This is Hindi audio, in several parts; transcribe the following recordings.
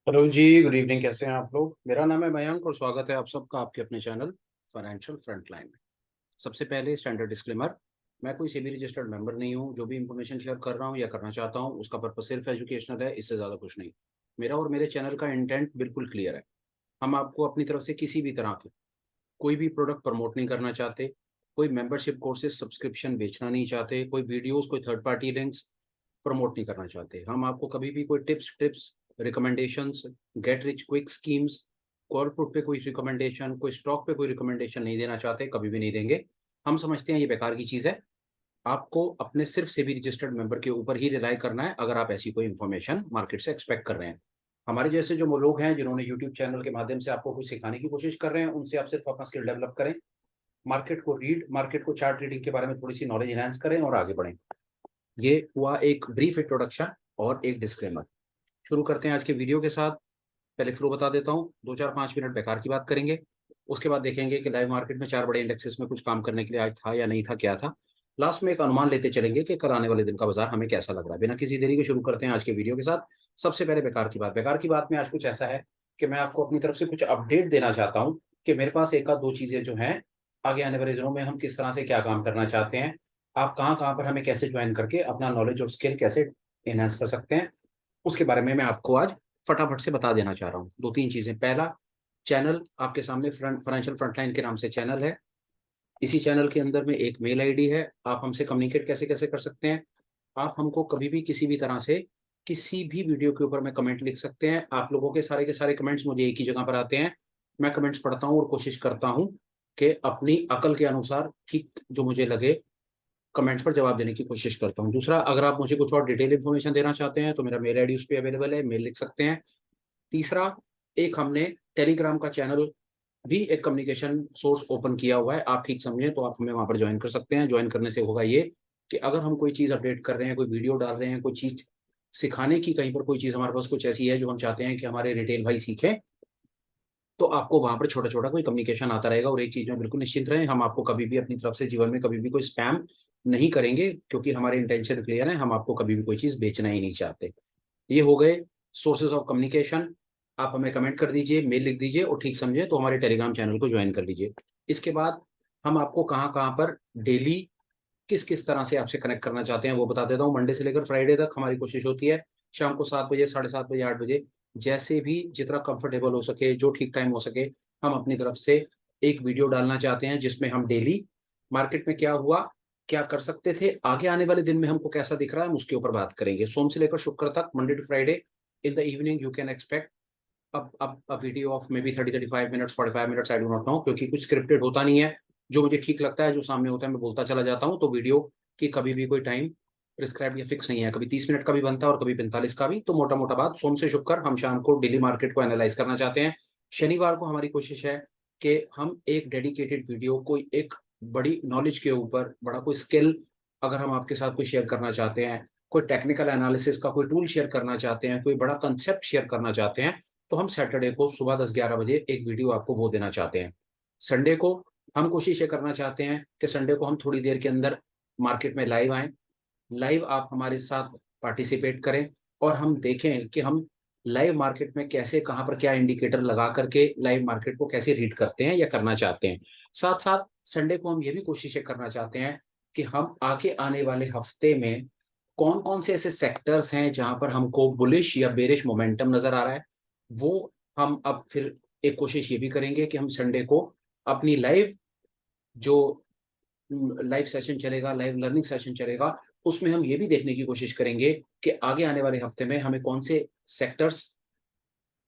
हेलो जी, गुड इवनिंग। कैसे हैं आप लोग? मेरा नाम है मयंक और स्वागत है आप सबका आपके अपने चैनल फाइनेंशियल फ्रंटलाइन में। सबसे पहले स्टैंडर्ड डिस्क्लेमर, मैं कोई सेबी रजिस्टर्ड मेंबर नहीं हूं। जो भी इंफॉर्मेशन शेयर कर रहा हूं या करना चाहता हूं उसका पर्पस सिर्फ एजुकेशनल है, इससे ज़्यादा कुछ नहीं। मेरा और मेरे चैनल का इंटेंट बिल्कुल क्लियर है। हम आपको अपनी तरफ से किसी भी तरह के कोई भी प्रोडक्ट प्रमोट नहीं करना चाहते, कोई मेंबरशिप कोर्सेज सब्सक्रिप्शन बेचना नहीं चाहते, कोई वीडियोस कोई थर्ड पार्टी लिंक्स प्रमोट नहीं करना चाहते। हम आपको कभी भी कोई tips tips recommendations, get rich quick schemes, corporate पे कोई रिकमेंडेशन, कोई स्टॉक पे कोई रिकमेंडेशन नहीं देना चाहते, कभी भी नहीं देंगे। हम समझते हैं ये बेकार की चीज़ है। आपको अपने सिर्फ सेबी रजिस्टर्ड मेंबर के ऊपर ही रिलाई करना है अगर आप ऐसी कोई इन्फॉर्मेशन मार्केट से एक्सपेक्ट कर रहे हैं। हमारे जैसे जो वो लोग हैं जिन्होंने यूट्यूब चैनल के माध्यम से आपको कुछ सिखाने की कोशिश कर रहे हैं, उनसे आप सिर्फ अपना स्किल डेवलप करें, मार्केट को चार्ट रीडिंग के बारे में थोड़ी सी नॉलेज एनहांस करें और आगे बढ़ें। ये हुआ एक ब्रीफ इंट्रोडक्शन और एक डिस्क्लेमर। शुरू करते हैं आज के वीडियो के साथ। पहले फ्लो बता देता हूँ, 2-4-5 मिनट बेकार की बात करेंगे। उसके बाद देखेंगे कि लाइव मार्केट में चार बड़े इंडेक्सेस में कुछ काम करने के लिए आज था या नहीं था, क्या था। लास्ट में एक अनुमान लेते चलेंगे कि कल आने वाले दिन का बाजार हमें कैसा लग रहा है। बिना किसी देरी के शुरू करते हैं आज के वीडियो के साथ। सबसे पहले बेकार की बात में आज कुछ ऐसा है कि मैं आपको अपनी तरफ से कुछ अपडेट देना चाहता हूँ कि मेरे पास एक आध दो चीजें जो हैं, आगे आने वाले दिनों में हम किस तरह से क्या काम करना चाहते हैं, आप कहाँ कहाँ पर हमें कैसे ज्वाइन करके अपना नॉलेज और स्किल कैसे एनहांस कर सकते हैं, उसके बारे में मैं आपको आज फटाफट से बता देना चाह रहा हूँ। दो तीन चीजें। पहला, चैनल आपके सामने फाइनेंशियल फ्रंटलाइन के नाम से चैनल है। इसी चैनल के अंदर में एक मेल आईडी है। आप हमसे कम्युनिकेट कैसे कैसे कर सकते हैं। आप हमको कभी भी किसी भी तरह से किसी भी वीडियो के ऊपर में कमेंट लिख सकते हैं। आप लोगों के सारे कमेंट्स मुझे एक ही जगह पर आते हैं। मैं कमेंट्स पढ़ता हूँ और कोशिश करता हूँ कि अपनी अकल के अनुसार ठीक जो मुझे लगे कमेंट्स पर जवाब देने की कोशिश करता हूँ। दूसरा, अगर आप मुझे कुछ और डिटेल इन्फॉर्मेशन देना चाहते हैं तो मेरा मेल आईडी उस पर अवेलेबल है, मेल लिख सकते हैं। तीसरा, एक हमने टेलीग्राम का चैनल भी एक कम्युनिकेशन सोर्स ओपन किया हुआ है। आप ठीक समझें तो आप हमें वहां पर ज्वाइन कर सकते हैं। ज्वाइन करने से होगा ये कि अगर हम कोई चीज़ अपडेट कर रहे हैं, कोई वीडियो डाल रहे हैं, कोई चीज़ सिखाने की, कहीं पर कोई चीज़ हमारे पास कुछ ऐसी है जो हम चाहते हैं कि हमारे रिटेल भाई सीखें, तो आपको वहां पर छोटा छोटा कोई कम्युनिकेशन आता रहेगा। और एक चीज़ में बिल्कुल निश्चिंत रहें, हम आपको कभी भी अपनी तरफ से जीवन में कभी भी कोई स्पैम नहीं करेंगे, क्योंकि हमारे इंटेंशन क्लियर है। हम आपको कभी भी कोई चीज़ बेचना ही नहीं चाहते। ये हो गए सोर्सेज ऑफ कम्युनिकेशन। आप हमें कमेंट कर दीजिए, मेल लिख दीजिए और ठीक समझे तो हमारे टेलीग्राम चैनल को ज्वाइन कर लीजिए। इसके बाद हम आपको कहाँ कहाँ पर डेली किस किस तरह से आपसे कनेक्ट करना चाहते हैं वो बता देता हूँ। मंडे से लेकर फ्राइडे तक हमारी कोशिश होती है शाम को 7 बजे, 7:30 बजे, 8 बजे, जैसे भी जितना कंफर्टेबल हो सके, जो ठीक टाइम हो सके, हम अपनी तरफ से एक वीडियो डालना चाहते हैं जिसमें हम डेली मार्केट में क्या हुआ, क्या कर सकते थे, आगे आने वाले दिन में हमको कैसा दिख रहा है, हम उसके ऊपर बात करेंगे। सोम से लेकर शुक्र तक, Monday to Friday, in the evening you can expect अब video of may be 30-35 minutes, 45 minutes, I do not know, क्योंकि कुछ स्क्रिप्टेड होता नहीं है। जो मुझे ठीक लगता है, जो सामने होता है, मैं बोलता चला जाता हूँ। तो वीडियो की कभी भी कोई टाइम प्रिस्क्राइब या फिक्स नहीं है। कभी 30 मिनट का भी बनता है और कभी 45 का भी। तो मोटा मोटा बात, सोम से शुक्र हम शाम को डेली मार्केट को एनालाइज करना चाहते हैं। शनिवार को हमारी कोशिश है कि हम एक डेडिकेटेड वीडियो, कोई एक बड़ी नॉलेज के ऊपर बड़ा कोई स्किल अगर हम आपके साथ कोई शेयर करना चाहते हैं, कोई टेक्निकल एनालिसिस का कोई टूल शेयर करना चाहते हैं, कोई बड़ा कंसेप्ट शेयर करना चाहते हैं, तो हम सैटरडे को सुबह 10-11 बजे एक वीडियो आपको वो देना चाहते हैं। संडे को हम कोशिश ये करना चाहते हैं कि संडे को हम थोड़ी देर के अंदर मार्केट में लाइव आएँ। लाइव आप हमारे साथ पार्टिसिपेट करें और हम देखें कि हम लाइव मार्केट में कैसे, कहाँ पर क्या इंडिकेटर लगा करके लाइव मार्केट को कैसे रीड करते हैं या करना चाहते हैं। साथ साथ संडे को हम ये भी कोशिशें करना चाहते हैं कि हम आगे आने वाले हफ्ते में कौन कौन से ऐसे सेक्टर्स हैं जहां पर हमको बुलिश या बेरिश मोमेंटम नजर आ रहा है, वो हम अब फिर एक कोशिश ये भी करेंगे कि हम संडे को अपनी लाइव जो लाइव सेशन चलेगा, लाइव लर्निंग सेशन चलेगा, उसमें हम ये भी देखने की कोशिश करेंगे कि आगे आने वाले हफ्ते में हमें कौन से सेक्टर्स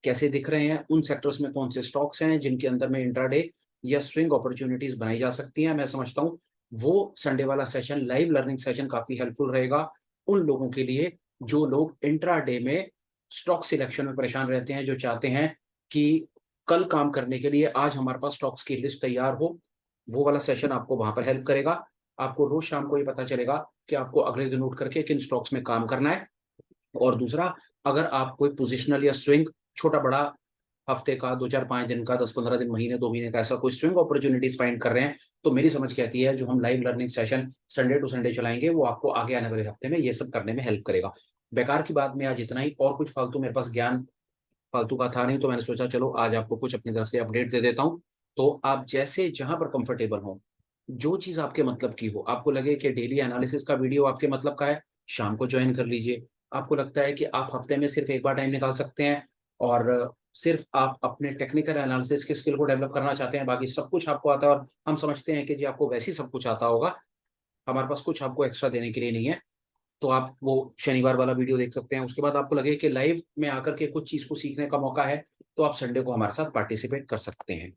कैसे दिख रहे हैं, उन सेक्टर्स में कौन से स्टॉक्स हैं जिनके अंदर में इंट्राडे या स्विंग अपॉर्चुनिटीज बनाई जा सकती हैं। मैं समझता हूँ वो संडे वाला सेशन, लाइव लर्निंग सेशन, काफी हेल्पफुल रहेगा उन लोगों के लिए जो लोग इंट्राडे में स्टॉक सिलेक्शन में परेशान रहते हैं, जो चाहते हैं कि कल काम करने के लिए आज हमारे पास स्टॉक्स की लिस्ट तैयार हो। वो वाला सेशन आपको वहां पर हेल्प करेगा। आपको रोज शाम को ये पता चलेगा कि आपको अगले दिन उठ करके किन स्टॉक्स में काम करना है। और दूसरा, अगर आप कोई पोजिशनल या स्विंग, छोटा बड़ा, हफ्ते का, 2-4-5 दिन का, 10-15 दिन, महीने 2 महीने का ऐसा कोई स्विंग अपॉर्चुनिटीज फाइंड कर रहे हैं, तो मेरी समझ कहती है जो हम live learning session Sunday to Sunday चलाएंगे वो आपको आगे आने वाले हफ्ते में ये सब करने में हेल्प करेगा। बेकार की बात में आज इतना ही। और कुछ फालतू मेरे पास ज्ञान फालतू का था नहीं, तो मैंने सोचा चलो आज आपको कुछ अपनी तरफ से अपडेट दे देता हूँ। तो आप जैसे जहां पर कंफर्टेबल हो, जो चीज आपके मतलब की हो, आपको लगे कि डेली एनालिसिस का वीडियो आपके मतलब का है, शाम को ज्वाइन कर लीजिए। आपको लगता है कि आप हफ्ते में सिर्फ एक बार टाइम निकाल सकते हैं और सिर्फ आप अपने टेक्निकल एनालिसिस के स्किल को डेवलप करना चाहते हैं, बाकी सब कुछ आपको आता है, और हम समझते हैं कि जी आपको वैसे ही सब कुछ आता होगा, हमारे पास कुछ आपको एक्स्ट्रा देने के लिए नहीं है, तो आप वो शनिवार वाला वीडियो देख सकते हैं। उसके बाद आपको लगे कि लाइव में आकर के कुछ चीज को सीखने का मौका है, तो आप संडे को हमारे साथ पार्टिसिपेट कर सकते हैं।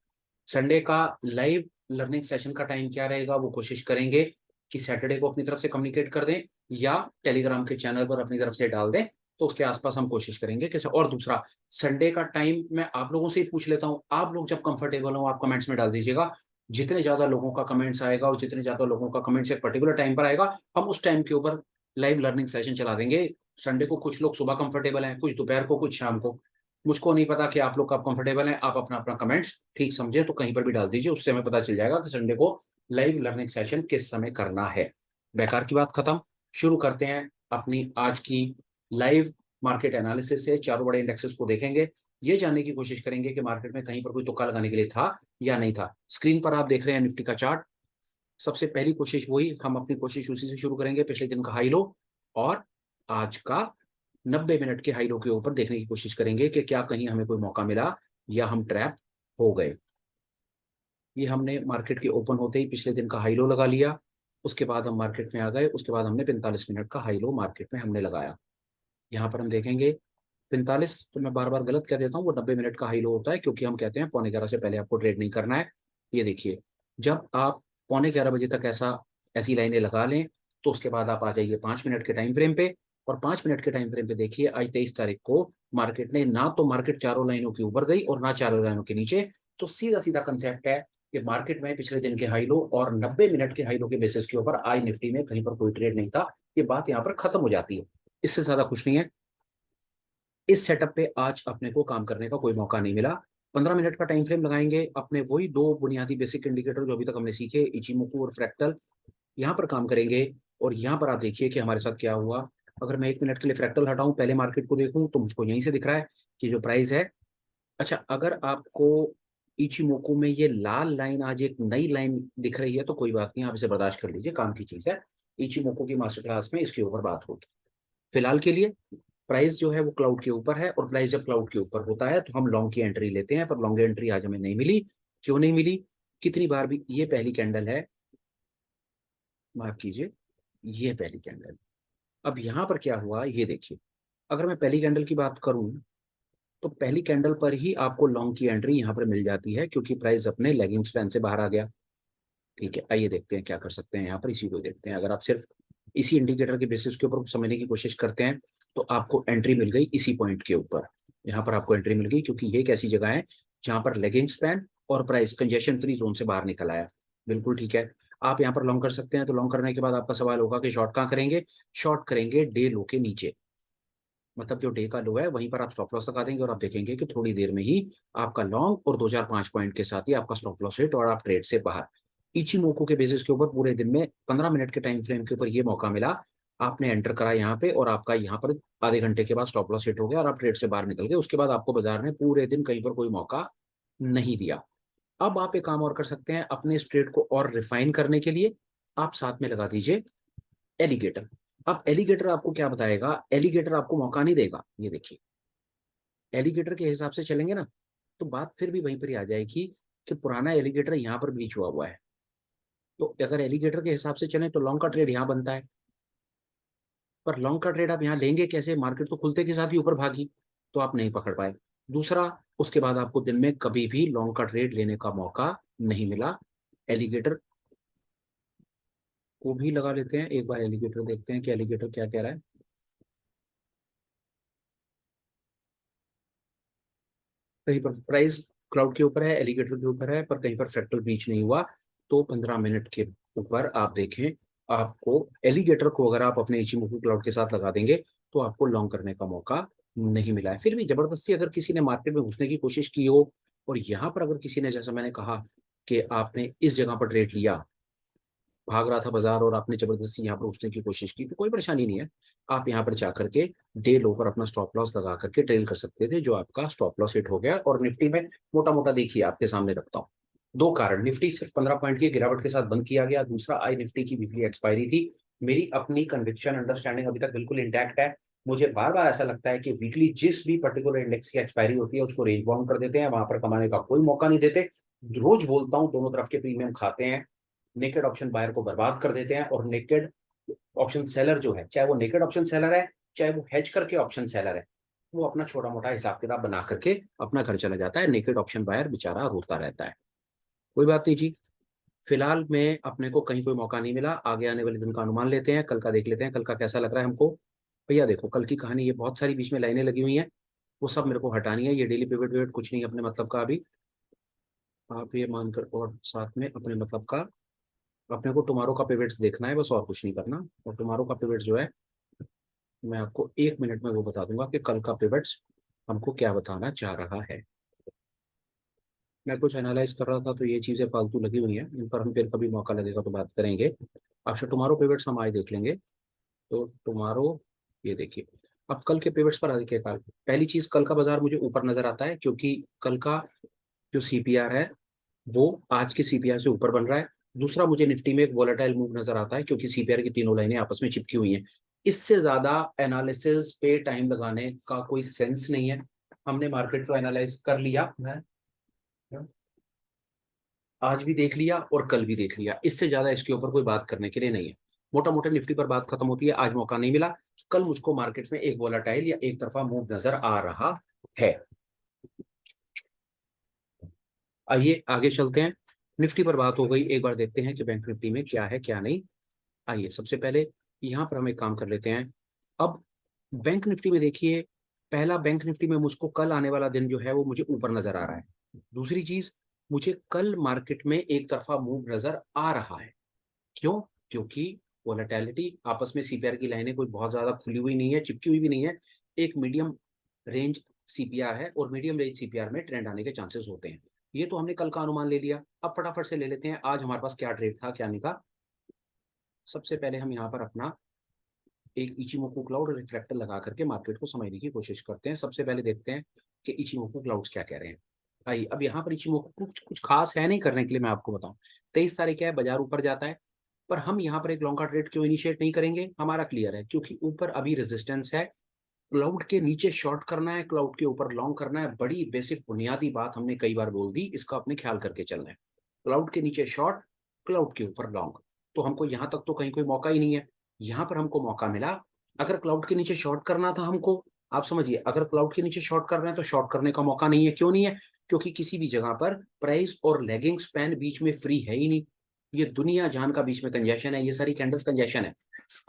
संडे का लाइव लर्निंग सेशन का टाइम क्या रहेगा, वो कोशिश करेंगे कि सैटरडे को अपनी तरफ से कम्युनिकेट कर दें या टेलीग्राम के चैनल पर अपनी तरफ से डाल दें, तो उसके आसपास हम कोशिश करेंगे कि और दूसरा, संडे का टाइम मैं आप लोगों से ही पूछ लेता हूँ, आप लोग जब कंफर्टेबल हो आप कमेंट्स में डाल दीजिएगा। जितने ज्यादा लोगों का कमेंट्स आएगा और जितने ज्यादा लोगों का कमेंट्स एक पर्टिकुलर टाइम पर आएगा, हम उस टाइम के ऊपर लाइव लर्निंग सेशन चला देंगे। संडे को कुछ लोग सुबह कंफर्टेबल हैं, कुछ दोपहर को, कुछ शाम को। मुझको नहीं पता कि आप लोग कब कंफर्टेबल हैं, आप अपना अपना कमेंट्स ठीक समझे तो कहीं पर भी डाल दीजिए, उससे हमें पता चल जाएगा कि संडे को लाइव लर्निंग सेशन किस समय करना है। बेकार की बात खत्म, शुरू करते हैं अपनी आज की लाइव मार्केट एनालिसिस से। चारों बड़े इंडेक्सेस को देखेंगे, ये जानने की कोशिश करेंगे कि मार्केट में कहीं पर कोई तुक्का लगाने के लिए था या नहीं था। स्क्रीन पर आप देख रहे हैं निफ्टी का चार्ट। सबसे पहली कोशिश वही, हम अपनी कोशिश उसी से शुरू करेंगे, पिछले दिन का हाई लो और आज का 90 मिनट के हाई लो के ऊपर देखने की कोशिश करेंगे कि क्या कहीं हमें कोई मौका मिला या हम ट्रैप हो गए। ये हमने मार्केट के ओपन होते ही पिछले दिन का हाई लो लगा लिया, उसके बाद हम मार्केट में आ गए, उसके बाद हमने 45 मिनट का हाई लो मार्केट में हमने लगाया। यहाँ पर हम देखेंगे 45, तो मैं बार बार गलत कह देता हूँ, वो 90 मिनट का हाई लो होता है, क्योंकि हम कहते हैं 11:15 से पहले आपको ट्रेड नहीं करना है। ये देखिए, जब आप 11:15 बजे तक ऐसी लाइनें लगा लें, तो उसके बाद आप आ जाइए 5 मिनट के टाइम फ्रेम पे, और 5 मिनट के टाइम फ्रेम पे देखिए आज 23 तारीख को मार्केट ने ना तो मार्केट चारों लाइनों के ऊपर गई और ना चारों लाइनों के नीचे। तो सीधा सीधा कंसेप्ट है कि मार्केट में पिछले दिन के हाई लो और 90 मिनट के हाई लो के बेसिस के ऊपर आज निफ्टी में कहीं पर कोई ट्रेड नहीं था। ये बात यहाँ पर खत्म हो जाती है, इससे ज्यादा कुछ नहीं है। इस सेटअप पे आज अपने को काम करने का कोई मौका नहीं मिला। 15 मिनट का टाइम फ्रेम लगाएंगे, अपने वही दो बुनियादी बेसिक इंडिकेटर जो अभी तक हमने सीखे, इचिमोकू और फ्रैक्टल, यहाँ पर काम करेंगे। और यहाँ पर आप देखिए कि हमारे साथ क्या हुआ। अगर मैं 1 मिनट के लिए फ्रैक्टल हटाऊं, पहले मार्केट को देखूं, तो मुझको यहीं से दिख रहा है कि जो प्राइस है, अच्छा अगर आपको इचिमोकू में ये लाल लाइन आज एक नई लाइन दिख रही है तो कोई बात नहीं, आप इसे बर्दाश्त कर लीजिए, काम की चीज है। इचिमोकू की मास्टर क्लास में इसके ऊपर बात होगी। फिलहाल के लिए प्राइस जो है वो क्लाउड के ऊपर है, और प्राइस जब क्लाउड के ऊपर होता है तो हम लॉन्ग की एंट्री लेते हैं, पर लॉन्ग एंट्री आज हमें नहीं मिली। क्यों नहीं मिली, कितनी बार भी, ये पहली कैंडल है, माफ कीजिए, ये पहली कैंडल। अब यहाँ पर क्या हुआ ये देखिए, अगर मैं पहली कैंडल की बात करूं, तो पहली कैंडल पर ही आपको लॉन्ग की एंट्री यहाँ पर मिल जाती है, क्योंकि प्राइस अपने लेगिंग स्पैन से बाहर आ गया। ठीक है, आइए देखते हैं क्या कर सकते हैं यहाँ पर, इसी को देखते हैं। अगर आप सिर्फ इसी इंडिकेटर के बेसिस के ऊपर समझने की कोशिश करते हैं, तो आपको एंट्री मिल गई इसी पॉइंट के ऊपर। यहाँ पर आपको एंट्री मिल गई, क्योंकि ये एक ऐसी जगह है जहां पर लेगिंग स्पैन और प्राइस कंजेशन फ्री जोन से बाहर निकल आया। बिल्कुल ठीक है, आप यहाँ पर लॉन्ग कर सकते हैं। तो लॉन्ग करने के बाद आपका सवाल होगा कि शॉर्ट कहाँ करेंगे। शॉर्ट करेंगे डे लो के नीचे, मतलब जो डे का लो है वहीं पर आप स्टॉप लॉस लगा देंगे, और आप देखेंगे कि थोड़ी देर में ही आपका लॉन्ग और 2 4 5 पॉइंट के साथ ही आपका स्टॉप लॉस हिट और आप ट्रेड से बाहर। इचिमोको के बेसिस के ऊपर पूरे दिन में 15 मिनट के टाइम फ्रेम के ऊपर ये मौका मिला, आपने एंटर करा यहाँ पे, और आपका यहाँ पर आधे घंटे के बाद स्टॉप लॉस हिट हो गया और आप ट्रेड से बाहर निकल गए। उसके बाद आपको बाजार ने पूरे दिन कहीं पर कोई मौका नहीं दिया। अब आप एक काम और कर सकते हैं, अपने इस ट्रेड को और रिफाइन करने के लिए आप साथ में लगा दीजिए एलिगेटर। अब एलिगेटर आपको क्या बताएगा, एलिगेटर आपको मौका नहीं देगा। ये देखिए, एलिगेटर के हिसाब से चलेंगे ना, तो बात फिर भी वहीं पर ही आ जाएगी कि पुराना एलिगेटर यहाँ पर ब्रीच हुआ हुआ है। तो अगर एलिगेटर के हिसाब से चलें तो लॉन्ग का ट्रेड यहाँ बनता है, पर लॉन्ग का ट्रेड आप यहाँ लेंगे कैसे, मार्केट तो खुलते के साथ ही ऊपर भागी, तो आप नहीं पकड़ पाए। दूसरा, उसके बाद आपको दिन में कभी भी लॉन्ग का ट्रेड लेने का मौका नहीं मिला। एलिगेटर को भी लगा लेते हैं एक बार, एलिगेटर देखते हैं कि एलिगेटर क्या कह रहा है। कहीं पर प्राइस क्लाउड के ऊपर है, एलिगेटर के ऊपर है, पर कहीं पर फ्रैक्टल ब्रीच नहीं हुआ। तो 15 मिनट के ऊपर आप देखें, आपको एलिगेटर को अगर आप अपने इचिमोकू क्लाउड के साथ लगा देंगे, तो आपको लॉन्ग करने का मौका नहीं मिला है। फिर भी जबरदस्ती अगर किसी ने मार्केट में घुसने की कोशिश की हो, और यहाँ पर अगर किसी ने, जैसा मैंने कहा कि आपने इस जगह पर ट्रेड लिया, भाग रहा था बाजार और आपने जबरदस्ती यहाँ पर उठने की कोशिश की तो कोई परेशानी नहीं है। आप यहाँ पर जा करके डे लो पर अपना स्टॉप लॉस लगा करके ट्रेल कर सकते थे, जो आपका स्टॉप लॉस हिट हो गया। और निफ्टी में मोटा मोटा देखिए आपके सामने रखता हूँ, दो कारण। निफ्टी सिर्फ 15 पॉइंट की गिरावट के साथ बंद किया गया। दूसरा, आई निफ्टी की वीकली एक्सपायरी थी। मेरी अपनी कन्विक्शन अंडरस्टैंडिंग अभी तक बिल्कुल इंटैक्ट है। मुझे बार बार ऐसा लगता है कि वीकली जिस भी पर्टिकुलर इंडेक्स की एक्सपायरी होती है उसको रेंज बाउंड कर देते हैं, वहां पर कमाने का कोई मौका नहीं देते। रोज बोलता हूँ, दोनों तरफ के प्रीमियम खाते हैं। नेकेड ऑप्शन बायर को बर्बाद कर देते हैं, और नेकेड ऑप्शन सेलर जो है, चाहे वो नेकेड ऑप्शन सेलर है चाहे वो हेज करके ऑप्शन सेलर है, वो अपना छोटा मोटा हिसाब किताब बना करके अपना घर चला जाता है। नेकेड ऑप्शन बायर बेचारा रोता रहता है। कोई बात नहीं जी, फिलहाल में अपने को कहीं कोई मौका नहीं मिला। आगे आने वाले दिन का अनुमान लेते हैं, कल का देख लेते हैं, कल का कैसा लग रहा है हमको। भैया देखो, कल की कहानी, ये बहुत सारी बीच में लाइनें लगी हुई हैं, वो सब मेरे को हटानी है। ये डेली पिवट विवट कुछ नहीं अपने मतलब का अभी, आप ये मानकर, और साथ में अपने मतलब का अपने को टुमारो का पिवट्स देखना है बस, और कुछ नहीं करना। और टुमारो का पिवट जो है, मैं आपको 1 मिनट में वो बता दूंगा कि कल का पिवट्स हमको क्या बताना चाह रहा है। मैं कुछ एनालाइज कर रहा था तो ये चीज़ें फालतू लगी हुई हैं, इन पर हम फिर कभी मौका लगेगा तो बात करेंगे। अच्छा, टुमारो पिवट्स हम आज देख लेंगे। तो टुमारो, ये देखिए, अब कल के पिवट्स पर देखिए। कल पहली चीज, कल का बाजार मुझे ऊपर नजर आता है, क्योंकि कल का जो सीपीआर है वो आज के सीपीआर से ऊपर बन रहा है। दूसरा, मुझे निफ्टी में एक वोलेटाइल मूव नजर आता है, क्योंकि सीपीआर की तीनों लाइनें आपस में चिपकी हुई हैं। इससे ज्यादा एनालिसिस पे टाइम लगाने का कोई सेंस नहीं है। हमने मार्केट को एनालाइज कर लिया, आज भी देख लिया और कल भी देख लिया, इससे ज्यादा इसके ऊपर कोई बात करने के लिए नहीं है। मोटा मोटा निफ्टी पर बात खत्म होती है। आज मौका नहीं मिला, कल मुझको मार्केट में एक वोलाटाइल या एक तरफा मूव नजर आ रहा है। आइए आगे चलते हैं। निफ्टी पर बात हो गई, एक बार देखते हैं कि बैंक निफ्टी में क्या है क्या नहीं। आइए सबसे पहले यहाँ पर हम एक काम कर लेते हैं। अब बैंक निफ्टी में देखिए, पहला, बैंक निफ्टी में मुझको कल आने वाला दिन जो है वो मुझे ऊपर नजर आ रहा है। दूसरी चीज, मुझे कल मार्केट में एक तरफा मूव नजर आ रहा है। क्यों? क्योंकि वोलेटिलिटी, आपस में सीपीआर की लाइनें कोई बहुत ज्यादा खुली हुई नहीं है, चिपकी हुई भी नहीं है। एक मीडियम रेंज सीपीआर है, और मीडियम रेंज सीपीआर में ट्रेंड आने के चांसेस होते हैं। ये तो हमने कल का अनुमान ले लिया। अब फटाफट से ले लेते हैं आज हमारे पास क्या ट्रेड था क्या नहीं था। सबसे पहले हम यहाँ पर अपना एक इचिमोकू क्लाउड रिफ्लेक्टर लगा करके मार्केट को समझने की कोशिश करते हैं। सबसे पहले देखते हैं कि इचिमोकू क्लाउड्स क्या कह रहे हैं। आइए, अब यहाँ पर इचिमोकू कुछ खास है नहीं करने के लिए, मैं आपको बताऊं। 23 तारीख क्या है, बाजार ऊपर जाता है, पर हम यहाँ पर एक लॉन्ग का ट्रेड क्यों इनिशिएट नहीं करेंगे? हमारा क्लियर है, क्योंकि ऊपर अभी रेजिस्टेंस है। क्लाउड के नीचे शॉर्ट करना है, क्लाउड के ऊपर लॉन्ग करना है। बड़ी बेसिक बुनियादी बात हमने कई बार बोल दी, इसका अपने ख्याल करके चलना है। क्लाउड के नीचे शॉर्ट, क्लाउड के ऊपर लॉन्ग। तो हमको यहाँ तक तो कहीं कोई मौका ही नहीं है। यहाँ पर हमको मौका मिला। अगर क्लाउड के नीचे शॉर्ट करना था हमको, आप समझिए, अगर क्लाउड के नीचे शॉर्ट कर रहे हैं तो शॉर्ट करने का मौका नहीं है। क्यों नहीं है? क्योंकि किसी भी जगह पर प्राइस और लेगिंग स्पैन बीच में फ्री है ही नहीं। ये दुनिया जान का बीच में कंजेशन है, ये सारी कैंडल्स कंजेशन है।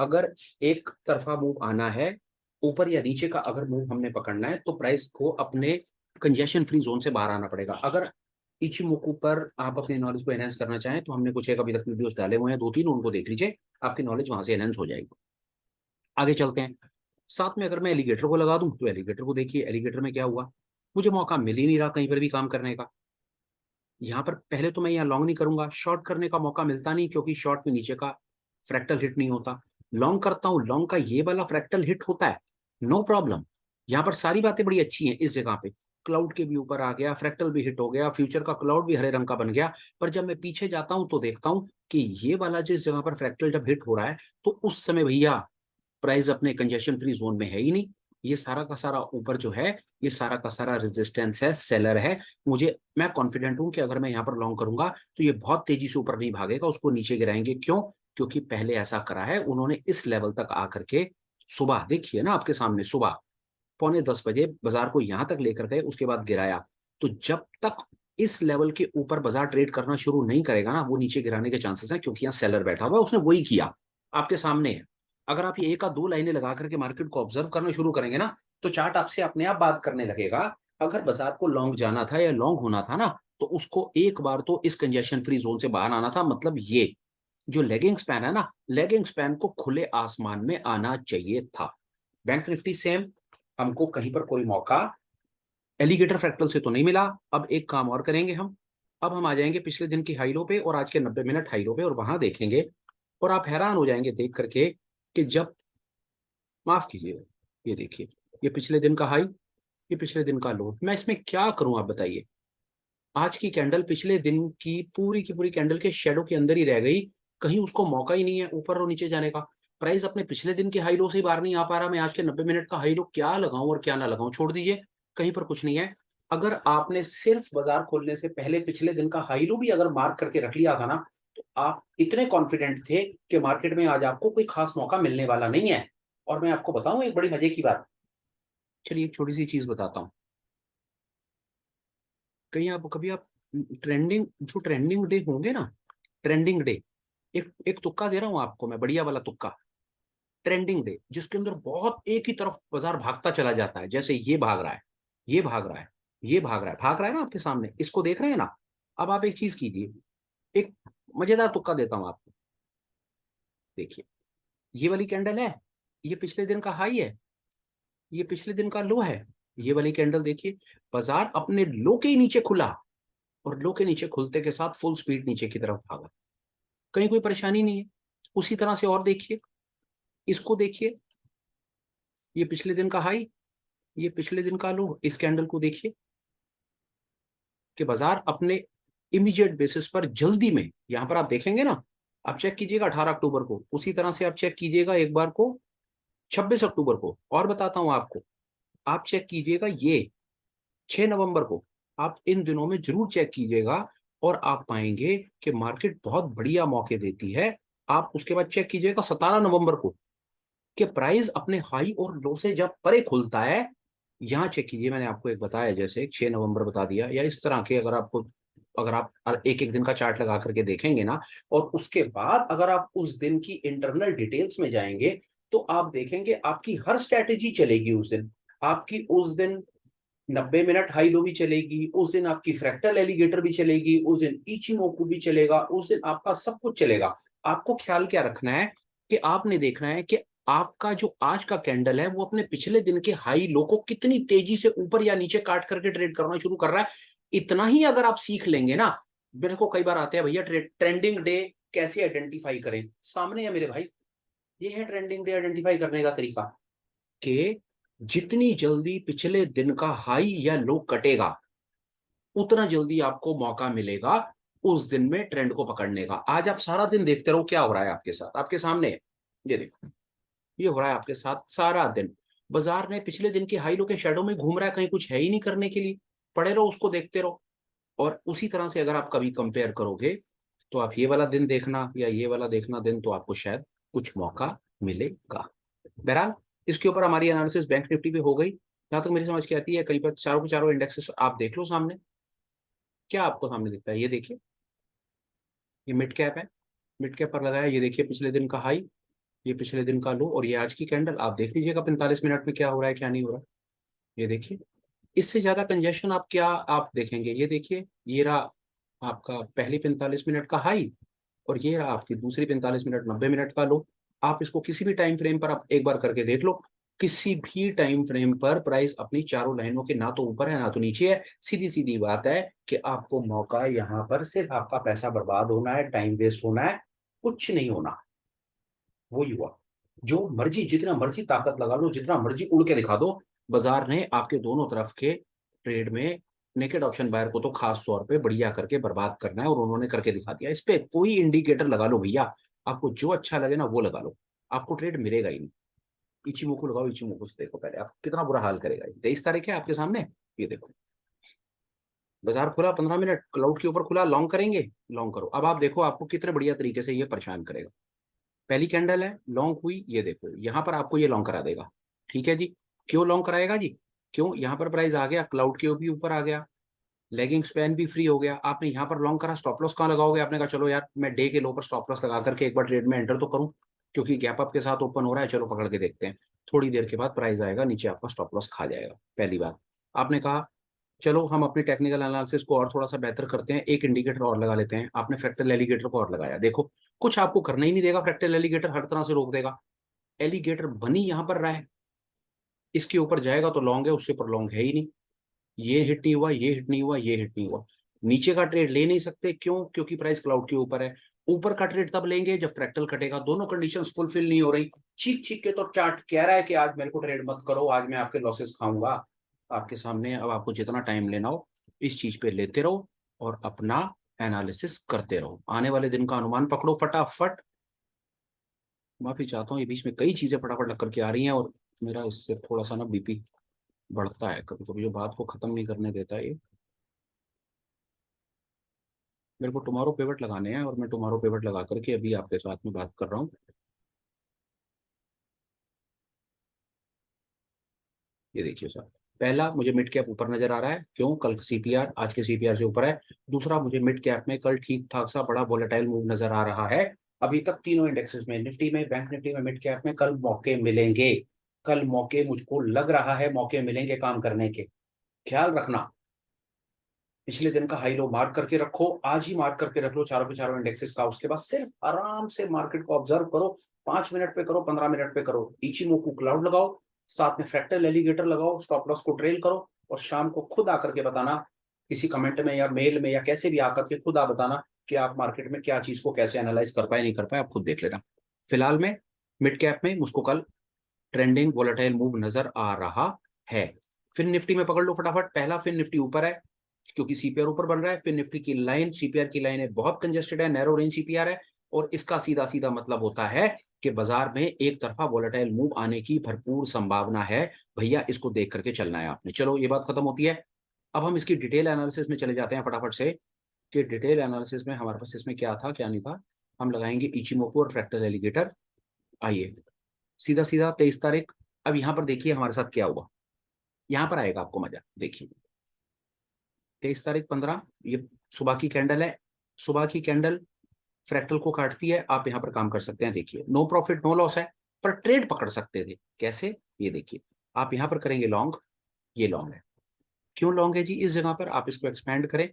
अगर एक तरफा मूव आना है, ऊपर या नीचे का अगर मूव हमने पकड़ना है, तो प्राइस को अपने कंजेशन फ्री जोन से बाहर आना पड़ेगा। अगर इचिमोकू पर आप अपनी नॉलेज को एनहेंस करना चाहें तो हमने कुछ एक अभी तक वीडियोस डाले हुए हैं, 2-3, उनको देख लीजिए, आपकी नॉलेज वहां से एनहेंस हो जाएगी। आगे चलते हैं। साथ में अगर मैं एलिगेटर को लगा दूं तो एलिगेटर को देखिए, एलिगेटर में क्या हुआ, मुझे मौका मिल ही नहीं रहा कहीं पर भी काम करने का। यहाँ पर पहले तो मैं यहाँ लॉन्ग नहीं करूंगा, शॉर्ट करने का मौका मिलता नहीं, क्योंकि शॉर्ट में नीचे का फ्रैक्टल हिट नहीं होता। लॉन्ग करता हूँ, लॉन्ग का ये वाला फ्रैक्टल हिट होता है, नो प्रॉब्लम। यहाँ पर सारी बातें बड़ी अच्छी हैं। इस जगह पे क्लाउड के भी ऊपर आ गया, फ्रैक्टल भी हिट हो गया, फ्यूचर का क्लाउड भी हरे रंग का बन गया। पर जब मैं पीछे जाता हूं तो देखता हूं कि ये वाला जिस जगह पर फ्रैक्टल जब हिट हो रहा है, तो उस समय भैया प्राइस अपने कंजेशन फ्री जोन में है ही नहीं। ये सारा का सारा ऊपर जो है, ये सारा का सारा रेजिस्टेंस है, सेलर है। मैं कॉन्फिडेंट हूं कि अगर मैं यहाँ पर लॉन्ग करूंगा तो ये बहुत तेजी से ऊपर नहीं भागेगा, उसको नीचे गिराएंगे। क्यों? क्योंकि पहले ऐसा करा है उन्होंने, इस लेवल तक आकर के, सुबह देखिए ना आपके सामने, सुबह 9:45 बजे बाजार को यहां तक लेकर गए, उसके बाद गिराया। तो जब तक इस लेवल के ऊपर बाजार ट्रेड करना शुरू नहीं करेगा ना, वो नीचे गिराने के चांसेस हैं, क्योंकि यहाँ सेलर बैठा हुआ है, उसने वही किया, आपके सामने है। अगर आप ये एक या दो लाइनें लगा करके मार्केट को ऑब्जर्व करना शुरू करेंगे ना, तो चार्ट आपसे अपने आप बात करने लगेगा। अगर बाजार को लॉन्ग जाना था या लॉन्ग होना था ना, तो उसको एक बार तो इस कंजेशन फ्री जोन से बाहर आना था। मतलब ये जो लेगिंग स्पैन है ना, लेगिंग स्पैन को खुले आसमान में आना चाहिए था। बैंक निफ्टी सेम, हमको कहीं पर कोई मौका एलिगेटर फ्रैक्टल से तो नहीं मिला। अब एक काम और करेंगे हम, अब हम आ जाएंगे पिछले दिन की हाई लो पे और आज के 90 मिनट हाई लो पे, और वहां देखेंगे और आप हैरान हो जाएंगे देख करके कि जब, माफ कीजिएगा, ये देखिए, ये पिछले दिन का हाई, ये पिछले दिन का लो, मैं इसमें क्या करूं आप बताइए। आज की कैंडल पिछले दिन की पूरी कैंडल के शेडो के अंदर ही रह गई, कहीं उसको मौका ही नहीं है ऊपर और नीचे जाने का। प्राइस अपने पिछले दिन के हाई लो से ही बाहर नहीं आ पा रहा। मैं आज के 90 मिनट का हाई लो क्या लगाऊं और क्या ना लगाऊं, छोड़ दीजिए, कहीं पर कुछ नहीं है। अगर आपने सिर्फ बाजार खोलने से पहले पिछले दिन का हाई लो भी अगर मार्क करके रख लिया था ना, तो आप इतने कॉन्फिडेंट थे कि मार्केट में आज आपको कोई खास मौका मिलने वाला नहीं है। और मैं आपको बताऊं एक बड़ी मजे की बात, चलिए एक छोटी सी चीज बताता हूँ। कहीं आप कभी आप ट्रेंडिंग, जो ट्रेंडिंग डे होंगे ना, ट्रेंडिंग डे, एक एक तुक्का दे रहा हूं आपको मैं, बढ़िया वाला तुक्का। ट्रेंडिंग डे जिसके अंदर बहुत एक ही तरफ बाजार भागता चला जाता है, जैसे ये भाग रहा है, ये भाग रहा है, ये भाग रहा है ना आपके सामने, इसको देख रहे हैं ना। अब आप एक चीज कीजिए, एक मजेदार तुक्का देता हूं आपको। देखिए, ये वाली कैंडल है, ये पिछले दिन का हाई है, ये पिछले दिन का लो है। ये वाली कैंडल देखिए, बाजार अपने लो के ही नीचे खुला, और लो के नीचे खुलते के साथ फुल स्पीड नीचे की तरफ भागा, कहीं कोई परेशानी नहीं है। उसी तरह से और देखिए, इसको देखिए, ये पिछले दिन का हाई, ये पिछले दिन का लो। इस कैंडल को देखिए कि बाजार अपने इमीडिएट बेसिस पर जल्दी में, यहां पर आप देखेंगे ना, आप चेक कीजिएगा 18 अक्टूबर को, उसी तरह से आप चेक कीजिएगा एक बार को 26 अक्टूबर को, और बताता हूं आपको, आप चेक कीजिएगा ये 6 नवंबर को, आप इन दिनों में जरूर चेक कीजिएगा, और आप पाएंगे कि मार्केट बहुत बढ़िया मौके देती है। आप उसके बाद चेक कीजिएगा 17 नवंबर को, कि प्राइस अपने हाई और लो से जब परे खुलता है। यहाँ चेक कीजिए, मैंने आपको एक बताया, जैसे 6 नवंबर बता दिया, या इस तरह के अगर आपको, अगर आप एक एक दिन का चार्ट लगा करके देखेंगे ना, और उसके बाद अगर आप उस दिन की इंटरनल डिटेल्स में जाएंगे, तो आप देखेंगे आपकी हर स्ट्रैटेजी चलेगी उस दिन। आपकी उस दिन 90 मिनट हाई लो भी चलेगी, उस दिन आपकी फ्रैक्टल एलिगेटर भी चलेगी, उस दिन इचिमोकू भी चलेगा, उस दिन आपका सब कुछ चलेगा। आपको ख्याल क्या रखना है कि आपने देखना है कि आपका जो आज का कैंडल है वो अपने पिछले दिन के हाई लो को कितनी तेजी से ऊपर या नीचे काट करके ट्रेड करना शुरू कर रहा है। इतना ही अगर आप सीख लेंगे ना, मेरे को कई बार आते हैं, भैया ट्रेंडिंग डे कैसे आइडेंटिफाई करें, सामने है मेरे भाई, ये है ट्रेंडिंग डे आइडेंटिफाई करने का तरीका, कि जितनी जल्दी पिछले दिन का हाई या लो कटेगा, उतना जल्दी आपको मौका मिलेगा उस दिन में ट्रेंड को पकड़ने का। आज आप सारा दिन देखते रहो क्या हो रहा है आपके साथ, आपके सामने है। ये देखो, ये हो रहा है आपके साथ सारा दिन। बाजार ने पिछले दिन के हाई लो के शेडो में घूम रहा है, कहीं कुछ है ही नहीं करने के लिए, पड़े रहो उसको देखते रहो। और उसी तरह से अगर आप कभी कंपेयर करोगे, तो आप ये वाला दिन देखना या ये वाला देखना दिन, तो आपको शायद कुछ मौका मिलेगा। बहरहाल, इसके ऊपर हमारी एनालिसिस बैंक निफ्टी पे हो गई। जहां तक मेरी समझ के आती है, कहीं पर चारों के चारों इंडेक्सेस आप देख लो सामने, क्या आपको सामने दिखता है, ये देखिए, ये मिड कैप है, मिड कैप पर लगाया, ये देखिए पिछले दिन का हाई, ये पिछले दिन का लो, और ये आज की कैंडल। आप देख लीजिएगा 45 मिनट में क्या हो रहा है क्या नहीं हो रहा है, ये देखिए। इससे ज्यादा कंजेशन आप क्या आप देखेंगे, ये देखिए, ये रहा आपका पहली 45 मिनट का हाई, और ये रहा आपकी दूसरी 45 मिनट 90 मिनट का लो। आप इसको किसी भी टाइम फ्रेम पर आप एक बार करके देख लो, किसी भी टाइम फ्रेम पर प्राइस अपनी चारों लाइनों के ना तो ऊपर है ना तो नीचे है। सीधी सीधी बात है कि आपको मौका यहाँ पर सिर्फ आपका पैसा बर्बाद होना है, टाइम वेस्ट होना है, कुछ नहीं होना। वो युवा, जो मर्जी जितना मर्जी ताकत लगा लो, जितना मर्जी उड़ के दिखा दो, बाजार ने आपके दोनों तरफ के ट्रेड में नेकेड ऑप्शन बायर को तो खास तौर पे बढ़िया करके बर्बाद करना है, और उन्होंने करके दिखा दिया। इस पे कोई इंडिकेटर लगा लो भैया, आपको जो अच्छा लगे ना वो लगा लो, आपको ट्रेड मिलेगा ही नहीं। इचिमोकू लगाओ, इचिमोकू से देखो पहले आप कितना बुरा हाल करेगा। 23 तारीख है आपके सामने, ये देखो, बाजार खुला 15 मिनट क्लाउड के ऊपर खुला, लॉन्ग करेंगे, लॉन्ग करो। अब आप देखो आपको कितने बढ़िया तरीके से ये परेशान करेगा। पहली कैंडल है, लॉन्ग हुई, ये देखो यहाँ पर आपको ये लॉन्ग करा देगा। ठीक है जी, क्यों लॉन्ग कराएगा जी, क्यों, यहाँ पर प्राइस आ गया, क्लाउड के भी ऊपर आ गया, लेगिंग स्पैन भी फ्री हो गया, आपने यहाँ पर लॉन्ग करा, स्टॉप लॉस कहाँ लगाओगे, आपने कहा चलो यार मैं डे के लो पर स्टॉप लॉस लगा करके एक बार ट्रेड में एंटर तो करूं, क्योंकि गैप अप के साथ ओपन हो रहा है, चलो पकड़ के देखते हैं। थोड़ी देर के बाद प्राइस आएगा नीचे, आपका स्टॉप लॉस खा जाएगा। पहली बात, आपने कहा चलो हम अपनी टेक्निकल एनालिसिस को और थोड़ा सा बेहतर करते हैं, एक इंडिकेटर और लगा लेते हैं। आपने फ्रैक्टल एलिगेटर को और लगाया, देखो कुछ आपको करना ही नहीं देगा, फ्रैक्टल एलिगेटर हर तरह से रोक देगा। एलिगेटर बनी यहाँ पर रहा है, इसके ऊपर जाएगा तो लॉन्ग है, उससे ऊपर लॉन्ग है ही नहीं। ये हिट नहीं हुआ, ये हिट नहीं हुआ, ये हिट नहीं हुआ, नीचे का ट्रेड ले नहीं सकते, क्यों, क्योंकि प्राइस क्लाउड के ऊपर है। ऊपर का ट्रेड तब लेंगे जब फ्रैक्टल कटेगा, दोनों कंडीशंस फुलफिल नहीं हो रही, चीख चीख के तो चार्ट कह रहा है कि आज मेरे को ट्रेड मत करो, आज मैं आपके लॉसेस खाऊंगा। आपके सामने अब आपको जितना टाइम लेना हो इस चीज पे लेते रहो और अपना एनालिसिस करते रहो। आने वाले दिन का अनुमान पकड़ो फटाफट। माफी चाहता हूँ, ये बीच में कई चीजें फटाफट लग करके आ रही हैं और मेरा इससे थोड़ा सा ना बीपी बढ़ता है कभी कभी, जो बात को खत्म नहीं करने देता है ये। मेरे को टुमारो पेवट लगाने हैं और मैं टुमारो पेवट लगा करके अभी आपके साथ में बात कर रहा हूँ। ये देखिए सर, पहला मुझे मिड कैप ऊपर नजर आ रहा है, क्यों? कल सीपीआर आज के सीपीआर से ऊपर है। दूसरा, मुझे मिड कैप में कल ठीक ठाक सा बड़ा वोलेटाइल मूव नजर आ रहा है। अभी तक तीनों इंडेक्सेस में, निफ्टी में, बैंक निफ्टी में, मिड कैप में कल मौके मिलेंगे। कल मौके मुझको लग रहा है मौके मिलेंगे काम करने के। ख्याल रखना, पिछले दिन का हाई लो मार्क करके रखो, आज ही मार्क करके रख लो चारों के चारों इंडेक्सेस का। उसके बाद सिर्फ आराम से मार्केट को ऑब्जर्व करो। 5 मिनट पे करो, 15 मिनट पे करो, इचिमोकू क्लाउड लगाओ, साथ में फ्रैक्टल एलिगेटर लगाओ, स्टॉप लॉस को ट्रेल करो और शाम को खुद आकर के बताना, किसी कमेंट में या मेल में या कैसे भी आकर के खुद आप बताना कि आप मार्केट में क्या चीज को कैसे एनालाइज कर पाए नहीं कर पाए, आप खुद देख लेना। फिलहाल में मिड कैप में मुझको कल ट्रेंडिंग वोलेटाइल मूव नजर आ रहा है। फिर निफ्टी में पकड़ लो फटाफट। पहला फिर निफ्टी ऊपर है क्योंकि सीपीआर ऊपर बन रहा है। फिर निफ्टी की लाइन, सीपीआर की लाइन है बहुत कंजेस्टेड है, नैरो रेंज सीपीआर है और इसका सीधा सीधा मतलब होता है कि बाजार में एक तरफा वोलेटाइल मूव आने की भरपूर संभावना है। भैया इसको देख करके चलना है आपने। चलो ये बात खत्म होती है। अब हम इसकी डिटेल एनालिसिस में चले जाते हैं फटाफट से कि डिटेल एनालिसिस में हमारे पास इसमें क्या था क्या नहीं था। हम लगाएंगे इचिमोको और फ्रैक्टल एलिगेटर। आइए सीधा सीधा 23 तारीख। अब यहां पर देखिए हमारे साथ क्या हुआ, यहां पर आएगा आपको मजा। देखिए 23 तारीख 15, ये सुबह की कैंडल है। सुबह की कैंडल फ्रैक्टल को काटती है, आप यहां पर काम कर सकते हैं। देखिए नो प्रॉफिट नो लॉस है, पर ट्रेड पकड़ सकते थे। कैसे? ये देखिए, आप यहां पर करेंगे लॉन्ग। ये लॉन्ग है। क्यों लॉन्ग है जी? इस जगह पर आप इसको एक्सपेंड करें।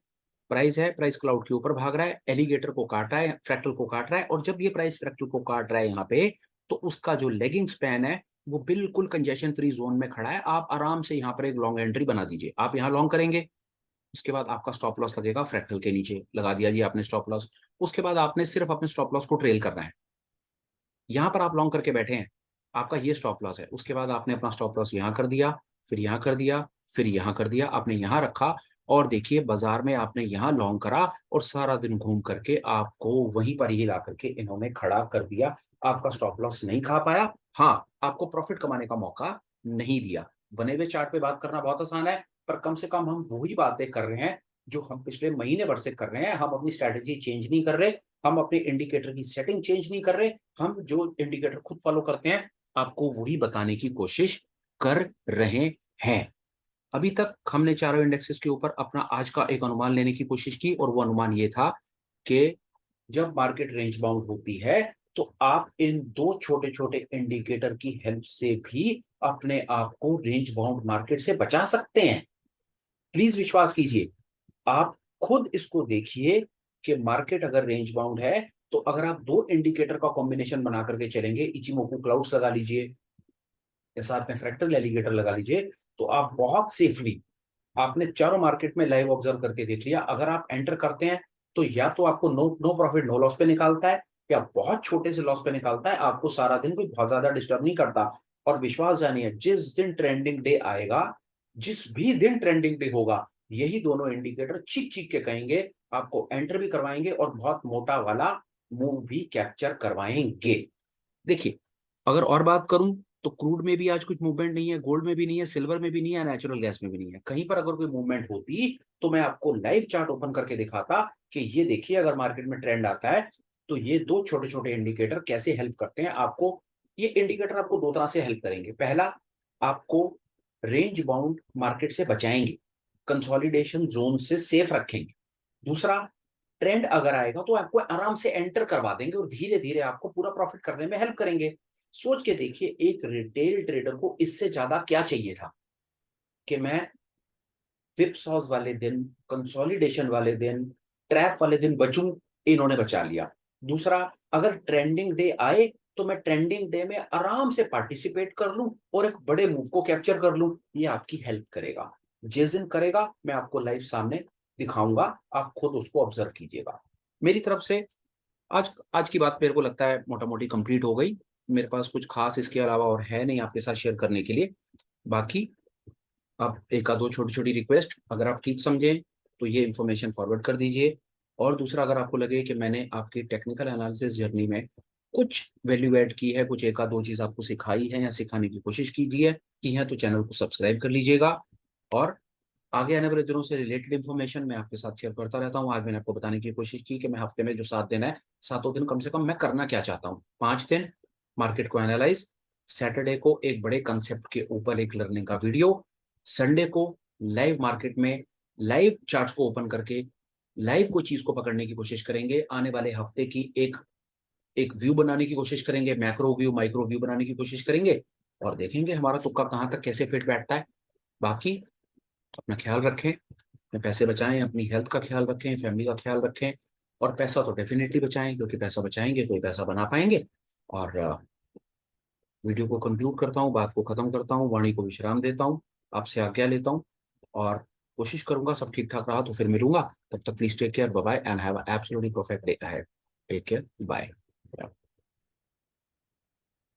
प्राइस है, प्राइस क्लाउड के ऊपर भाग रहा है, एलिगेटर को काट रहा है, फ्रैक्टल को काट रहा है, और जब ये प्राइस फ्रैक्टल को काट रहा है यहाँ पे, तो उसका जो लेगिंग स्पैन है वो बिल्कुल कंजेशन फ्री जोन में खड़ा है। आप आराम से यहाँ पर एक लॉन्ग एंट्री बना दीजिए। आप यहाँ लॉन्ग करेंगे, उसके बाद आपका स्टॉप लॉस लगेगा फ्रैक्टल के नीचे, लगा दिया जी आपने स्टॉप लॉस। उसके बाद आपने सिर्फ अपने स्टॉप लॉस को ट्रेल करना है। यहाँ पर आप लॉन्ग करके बैठे हैं, आपका ये स्टॉप लॉस है। उसके बाद आपने अपना स्टॉप लॉस यहाँ कर दिया, फिर यहाँ कर दिया, फिर यहाँ कर दिया, आपने यहाँ रखा और देखिए बाजार में आपने यहाँ लॉन्ग करा और सारा दिन घूम करके आपको वहीं पर ही ला करके इन्होंने खड़ा कर दिया। आपका स्टॉप लॉस नहीं खा पाया, हाँ आपको प्रॉफिट कमाने का मौका नहीं दिया। बने हुए चार्ट पे बात करना बहुत आसान है, पर कम से कम हम वही बातें कर रहे हैं जो हम पिछले महीने भर से कर रहे हैं। हम अपनी स्ट्रैटेजी चेंज नहीं कर रहे, हम अपने इंडिकेटर की सेटिंग चेंज नहीं कर रहे, हम जो इंडिकेटर खुद फॉलो करते हैं आपको वही बताने की कोशिश कर रहे हैं। अभी तक हमने चारों इंडेक्सेस के ऊपर अपना आज का एक अनुमान लेने की कोशिश की और वो अनुमान ये था कि जब मार्केट रेंज बाउंड होती है तो आप इन दो छोटे छोटे इंडिकेटर की हेल्प से भी अपने आप को रेंज बाउंड मार्केट से बचा सकते हैं। प्लीज विश्वास कीजिए, आप खुद इसको देखिए कि मार्केट अगर रेंज बाउंड है तो अगर आप दो इंडिकेटर का कॉम्बिनेशन बना करके चलेंगे, इचिमोकू क्लाउड्स लगा लीजिए या साथ में फ्रैक्टल एलिगेटर लगा लीजिए, तो आप बहुत सेफली, आपने चारों मार्केट में लाइव ऑब्जर्व करके देख लिया, अगर आप एंटर करते हैं तो या तो आपको no no profit no loss पे निकालता है या बहुत छोटे से लॉस पे निकालता है, आपको सारा दिन कोई बहुत ज्यादा डिस्टर्ब नहीं करता। और विश्वास जानिए, जिस दिन ट्रेंडिंग डे आएगा, जिस भी दिन ट्रेंडिंग डे होगा, यही दोनों इंडिकेटर चीख चीख के कहेंगे, आपको एंटर भी करवाएंगे और बहुत मोटा वाला मूव भी कैप्चर करवाएंगे। देखिए, अगर और बात करूं तो क्रूड में भी आज कुछ मूवमेंट नहीं है, गोल्ड में भी नहीं है, सिल्वर में भी नहीं है, नेचुरल गैस में भी नहीं है। कहीं पर अगर कोई मूवमेंट होती तो मैं आपको लाइव चार्ट ओपन करके दिखाता कि ये देखिए अगर मार्केट में ट्रेंड आता है तो ये दो छोटे छोटे इंडिकेटर कैसे हेल्प करते हैं आपको। ये इंडिकेटर आपको दो तरह से हेल्प करेंगे। पहला, आपको रेंज बाउंड मार्केट से बचाएंगे, कंसोलिडेशन जोन से सेफ रखेंगे। दूसरा, ट्रेंड अगर आएगा तो आपको आराम से एंटर करवा देंगे और धीरे धीरे आपको पूरा प्रॉफिट करने में हेल्प करेंगे। सोच के देखिए, एक रिटेल ट्रेडर को इससे ज्यादा क्या चाहिए था कि मैं विपसॉस वाले दिन, कंसोलिडेशन वाले दिन, ट्रैप वाले दिन बचूं। इन्होंने बचा लिया। दूसरा, अगर ट्रेंडिंग डे आए तो मैं ट्रेंडिंग डे में आराम से पार्टिसिपेट कर लूं और एक बड़े मूव को कैप्चर कर लूं। ये आपकी हेल्प करेगा। जिस दिन करेगा मैं आपको लाइव सामने दिखाऊंगा, आप खुद उसको ऑब्जर्व कीजिएगा। मेरी तरफ से आज आज की बात मेरे को लगता है मोटा मोटी कंप्लीट हो गई। मेरे पास कुछ खास इसके अलावा और है नहीं आपके साथ शेयर करने के लिए। बाकी आप एक आध दो छोटी छोटी रिक्वेस्ट, अगर आप ठीक समझें तो ये इन्फॉर्मेशन फॉरवर्ड कर दीजिए। और दूसरा, अगर आपको लगे कि मैंने आपकी टेक्निकल एनालिसिस जर्नी में कुछ वैल्यू ऐड की है, कुछ एक आध दो चीज़ आपको सिखाई है या सिखाने की कोशिश कीजिए की है, तो चैनल को सब्सक्राइब कर लीजिएगा। और आगे आने वाले दिनों से रिलेटेड इन्फॉर्मेशन मैं आपके साथ शेयर करता रहता हूँ। आज मैंने आपको बताने की कोशिश की कि मैं हफ्ते में जो 7 दिन है, 7 दिन कम से कम मैं करना क्या चाहता हूँ। 5 दिन मार्केट को एनालाइज, सैटरडे को एक बड़े कंसेप्ट के ऊपर एक लर्निंग का वीडियो, संडे को लाइव मार्केट में लाइव चार्ट्स को ओपन करके लाइव कोई चीज को पकड़ने की कोशिश करेंगे। आने वाले हफ्ते की एक एक व्यू बनाने की कोशिश करेंगे, मैक्रो व्यू माइक्रो व्यू बनाने की कोशिश करेंगे, और देखेंगे हमारा तुक्का कहाँ तक कैसे फिट बैठता है। बाकी अपना ख्याल रखें, अपने पैसे बचाएं, अपनी हेल्थ का ख्याल रखें, फैमिली का ख्याल रखें। और पैसा तो डेफिनेटली बचाएं, क्योंकि पैसा बचाएंगे तो ही पैसा बना पाएंगे। और वीडियो को कंक्लूड करता हूँ, बात को खत्म करता हूँ, वाणी को विश्राम देता हूँ, आपसे आज्ञा लेता हूँ। और कोशिश करूंगा सब ठीक ठाक रहा तो फिर मिलूंगा। तब तक please take care, bye bye and have absolutely perfect day ahead. Take care, bye.